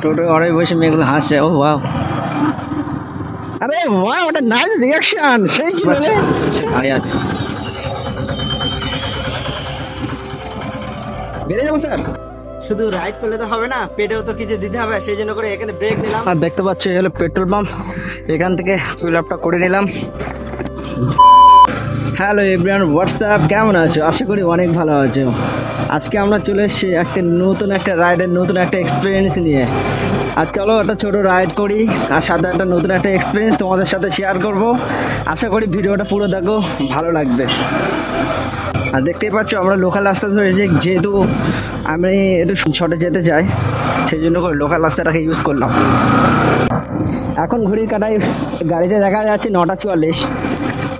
টোটো ঘরে বসে মেয়েগুলো হাসছে। ও ওয়াও, আরে ওয়াও, ওটা নাইস রিঅ্যাকশন, সেই ছিল রে। আরে আছে, বেরিয়ে যাবো স্যার। শুধু রাইড করলে তো হবে না, পেটেও তো কিছু দিতে হবে, সেই জন্য করে এখানে ব্রেক নিলাম। আর দেখতে পাচ্ছ এই হলো পেট্রোল পাম্প, এখান থেকে ফিল আপটা করে নিলাম। হ্যালো এভরিওয়ান, হোয়াটসঅ্যাপ, কেমন আছো? আশা করি অনেক ভালো আছো। আজকে আমরা চলে এসেছি নতুন একটা রাইডের নতুন একটা এক্সপিরিয়েন্স নিয়ে। আর চলো একটা ছোটো রাইড করি, আর সাথে একটা নতুন একটা এক্সপিরিয়েন্স তোমাদের সাথে শেয়ার করব। আশা করি ভিডিওটা পুরো দেখো, ভালো লাগবে। আর দেখতেই পাচ্ছ আমরা লোকাল রাস্তা ধরেছি, যেহেতু আমি একটু শর্টে যেতে চাই, সেই জন্য করে লোকাল রাস্তাটাকে ইউজ করলাম। এখন ঘড়ির কাটায় গাড়িতে দেখা যাচ্ছে 9:44।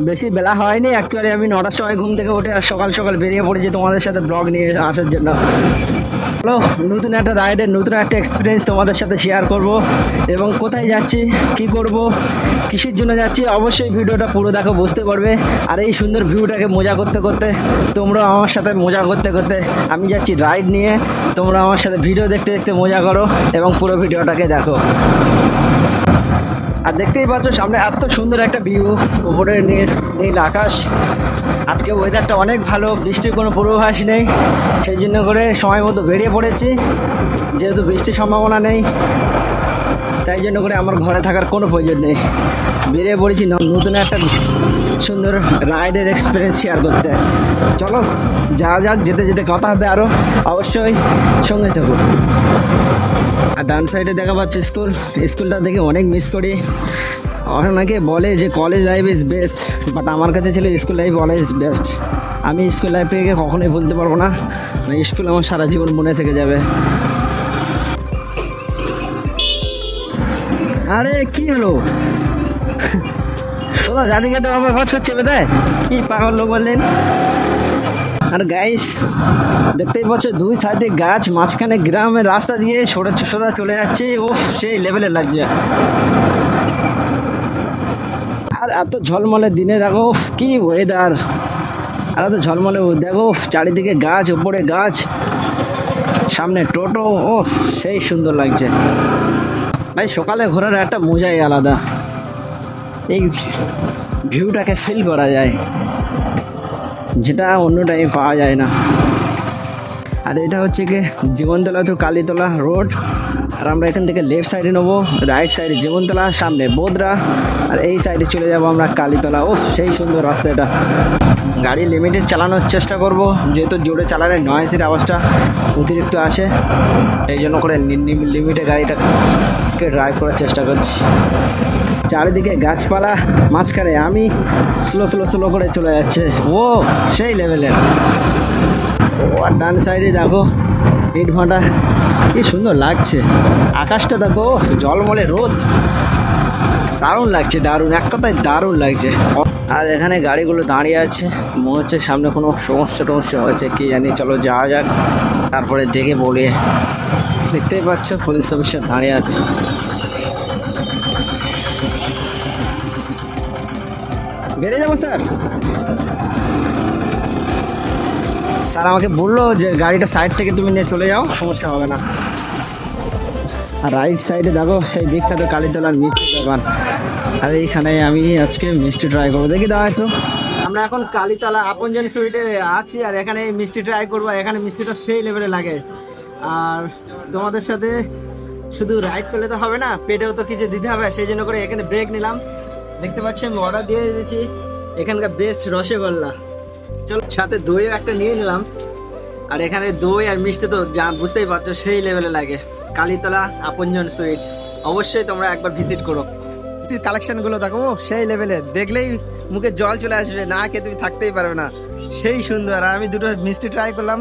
বেশি বেলা হয়নি অ্যাকচুয়ালি, আমি 9টার সময় ঘুম থেকে উঠে আর সকাল সকাল বেরিয়ে পড়েছি তোমাদের সাথে ব্লগ নিয়ে আসার জন্য। হ্যালো, নতুন একটা রাইডের নতুন একটা এক্সপিরিয়েন্স তোমাদের সাথে শেয়ার করব, এবং কোথায় যাচ্ছি, কি করব, কিসের জন্য যাচ্ছি, অবশ্যই ভিডিওটা পুরো দেখো, বুঝতে পারবে। আর এই সুন্দর ভিউটাকে মজা করতে করতে, তোমরা আমার সাথে মজা করতে করতে, আমি যাচ্ছি রাইড নিয়ে, তোমরা আমার সাথে ভিডিও দেখতে দেখতে মজা করো এবং পুরো ভিডিওটাকে দেখো। আর দেখতেই পাচ্ছ সামনে এত সুন্দর একটা ভিউ, উপরে নীল আকাশ। আজকে ওয়েদারটা অনেক ভালো, বৃষ্টির কোনো পূর্বাভাস নেই, সেই জন্য করে সময় মতো বেরিয়ে পড়েছি। যেহেতু বৃষ্টির সম্ভাবনা নেই, তাই জন্য করে আমার ঘরে থাকার কোনো প্রয়োজন নেই, বেরিয়ে পড়েছি নতুন একটা সুন্দর রাইডের এক্সপিরিয়েন্স শেয়ার করতে। চলো যাওয়া যাক, যেতে যেতে কথা হবে আরও, অবশ্যই সঙ্গে থাকো। আর ডান সাইডে দেখা পাচ্ছে স্কুল, স্কুলটা দেখে অনেক মিস করি। অনেকে বলে যে college life is best, but আমার কাছে ছিল স্কুল লাইফ অলওয়েজ বেস্ট। আমি স্কুল লাইফকে কখনোই ভুলতে পারবো না, স্কুল আমার সারা জীবন মনে থেকে যাবে। আরে কি হলো, সোদা জাতিকে তো আমার খরচ করছে বেদায়, কি পাগল লোক বললেন। আর গাইস দেখতেই পাচ্ছ দুই সাইডে গাছ, মাঝখানে গ্রামের রাস্তা দিয়ে সোজা চলে যাচ্ছে। ও সেই লেভেলে লাগছে। আর এত ঝলমলে দিনে দেখো কি ওয়েদার, আর এত ঝলমলে দেখো চারিদিকে গাছ, উপরে গাছ, সামনে টোটো। ও সেই সুন্দর লাগছে ভাই, সকালে ঘোরার একটা মজাই আলাদা, এই ভিউটাকে ফিল করা যায়, যেটা অন্য টাইমে পাওয়া যায় না। আর এটা হচ্ছে কি জীবনতলা টু কালীতলা রোড, আর আমরা এখান থেকে লেফট সাইডে নেবো, রাইট সাইডে জীবনতলা, সামনে বোদরা, আর এই সাইডে চলে যাবো আমরা কালীতলা। ও সেই সুন্দর রাস্তা এটা। গাড়ি লিমিটেড চালানোর চেষ্টা করব, যেহেতু জোরে চালালে নয়েজের আওয়াজটা অতিরিক্ত আসে, এই জন্য করে লিমিটে গাড়িটাকে ড্রাইভ করার চেষ্টা করছি। চারিদিকে গাছপালা, মাঝখানে আমি স্লো করে চলে যাচ্ছে। ও সেই লেভেলের। ও আর ডান সাইডে দেখো ইট ভাঁটা, কি সুন্দর লাগছে। আকাশটা দেখো, জলমলে রোদ, দারুণ লাগছে, দারুণ, এক কথায় দারুণ লাগছে। আর এখানে গাড়িগুলো দাঁড়িয়ে আছে, মনে হচ্ছে সামনে কোনো সমস্যা হয়েছে কি জানি। চলো যাওয়া যাক, তারপরে দেখে বলে। দেখতেই পাচ্ছ পুলিশ অফিসার দাঁড়িয়ে আছে। বেরিয়ে যাবো স্যার। স্যার আমাকে বললো যে গাড়িটা সাইড থেকে তুমি নিয়ে চলে যাও, সমস্যা হবে না। আর রাইট সাইডে দেখো সেই বিখ্যাত কালীতলার মিষ্টির দোকান, আর এইখানে আমি আজকে মিষ্টি ট্রাই করবো। দেখি দাও একটু। আমরা এখন কালীতলা আপনজন সুইটে আছি, আর এখানে মিষ্টি ট্রাই করবো। এখানে মিষ্টিটা সেই লেভেলে লাগে। আর তোমাদের সাথে শুধু রাইড করলে তো হবে না, পেটেও তো কিছু দিতে হবে, সেই জন্য করে এখানে ব্রেক নিলাম। দেখতে পাচ্ছি আমি অর্ডার দিয়ে দিয়েছি এখানকার বেস্ট রসগোল্লা। চলো সাথে দইও একটা নিয়ে নিলাম। আর এখানে দই আর মিষ্টি তো যা বুঝতেই পারছো সেই লেভেলে লাগে। কালীতলা আপনজন সুইটস, অবশ্যই তোমরা একবার ভিজিট করো। কালেকশনগুলো দেখো সেই লেভেলে, দেখলেই মুখে জল চলে আসবে, না খেয়ে তুমি থাকতেই পারবে না, সেই সুন্দর। আর আমি দুটো মিষ্টি ট্রাই করলাম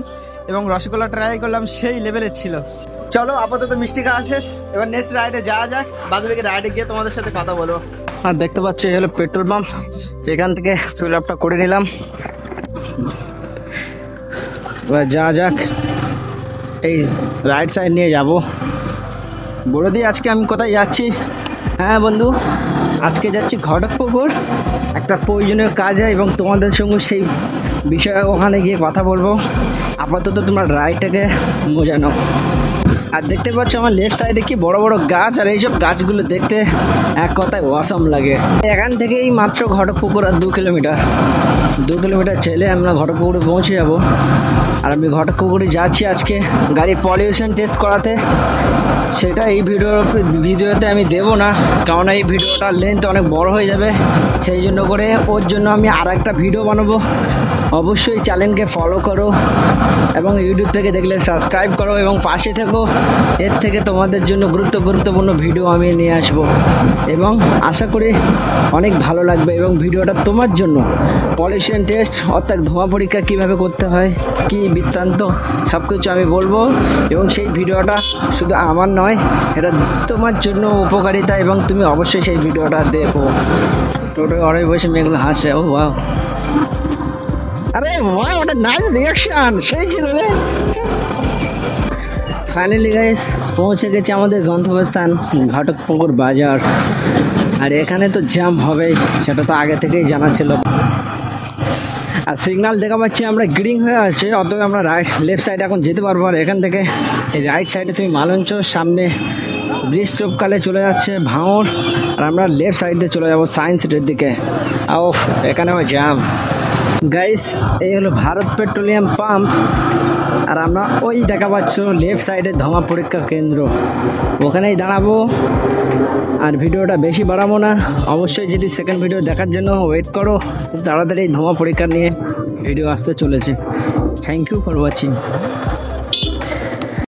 এবং রসগোল্লা ট্রাই করলাম, সেই লেভেলের ছিল। চলো আপাতত মিষ্টি খাওয়া শেষ, এবার নেক্সট রাইডে যাওয়া যাক। বাদবাকি রাইডে গিয়ে তোমাদের সাথে কথা বলবো। আর দেখতে পাচ্ছ এই হলো পেট্রোল পাম্প, এখান থেকে ফিল আপটা করে নিলাম। এবার যাওয়া যাক, এই রাইট সাইড নিয়ে যাব। বলে দিই আজকে আমি কোথায় যাচ্ছি। হ্যাঁ বন্ধু, আজকে যাচ্ছি ঘটকপুকুর, একটা প্রয়োজনীয় কাজে, এবং তোমাদের সঙ্গে সেই বিষয়ে ওখানে গিয়ে কথা বলবো। আপাতত তোমার রাইডটাকে মজা নাও। আর দেখতে পাচ্ছ আমার লেফট সাইডে কি বড় বড় গাছ, আর এইসব গাছগুলো দেখতে এক কথায় অসম লাগে। এখান থেকেই মাত্র ঘটকপুকুর আর 2 কিলোমিটার চলে আমরা ঘটকপুকুরে পৌঁছে যাব। আর আমি ঘটকপুকুরে যাচ্ছি আজকে গাড়ির পলিউশন টেস্ট করাতে। সেটা এই ভিডিওতে আমি দেবো না, কারণ এই ভিডিওটার লেন্থ অনেক বড় হয়ে যাবে। সেই জন্য করে ওর জন্য আমি আর একটা ভিডিও বানাবো। অবশ্যই চ্যানেলকে ফলো করো এবং ইউটিউব থেকে দেখলে সাবস্ক্রাইব করো এবং পাশে থেকো। এর থেকে তোমাদের জন্য গুরুত্বপূর্ণ ভিডিও আমি নিয়ে আসবো এবং আশা করি অনেক ভালো লাগবে। এবং ভিডিওটা তোমার জন্য পলিউশন টেস্ট অর্থাৎ ধোঁয়া পরীক্ষা কীভাবে করতে হয়, কী বৃত্তান্ত সব কিছু আমি বলবো। এবং সেই ভিডিওটা শুধু আমার নয়, এটা তোমার জন্য উপকারিতা এবং তুমি অবশ্যই সেই ভিডিওটা দেখো। টোটো ঘরে বসে মেয়েগুলো হাসছে, ও বাহ, আরে ওয়াও, ওটা নাইস রিয়াকশন, সেই ছিল রে। ফাইনালি গাইস পৌঁছে গেছে আমাদের গন্তব্যস্থান ঘটকপুকুর বাজার। আর এখানে তো জ্যাম হবে, সেটা তো আগে থেকেই জানা ছিল। আর সিগন্যাল দেখা পাচ্ছি আমরা গ্রিন হয়ে আছে, অতএব আমরা লেফট সাইডে এখন যেতে পারবো। আর এখান থেকে এই রাইট সাইডে তুমি মালঞ্চ, সামনে ব্রিজ টপকালে চলে যাচ্ছে ভাঙর, আর আমরা লেফট সাইডে চলে যাবো সায়েন্স সিটির দিকে। ওফ, এখানেও জ্যাম গাইস। এই হলো ভারত পেট্রোলিয়াম পাম্প, আর আমরা ওই দেখা পাচ্ছ লেফট সাইডে ধোঁয়া পরীক্ষা কেন্দ্র, ওখানেই দাঁড়াবো। আর ভিডিওটা বেশি বাড়াবো না, অবশ্যই যদি সেকেন্ড ভিডিও দেখার জন্য ওয়েট করো। খুব তাড়াতাড়ি ধোঁয়া পরীক্ষা নিয়ে ভিডিও আসতে চলেছে। Thank you for watching.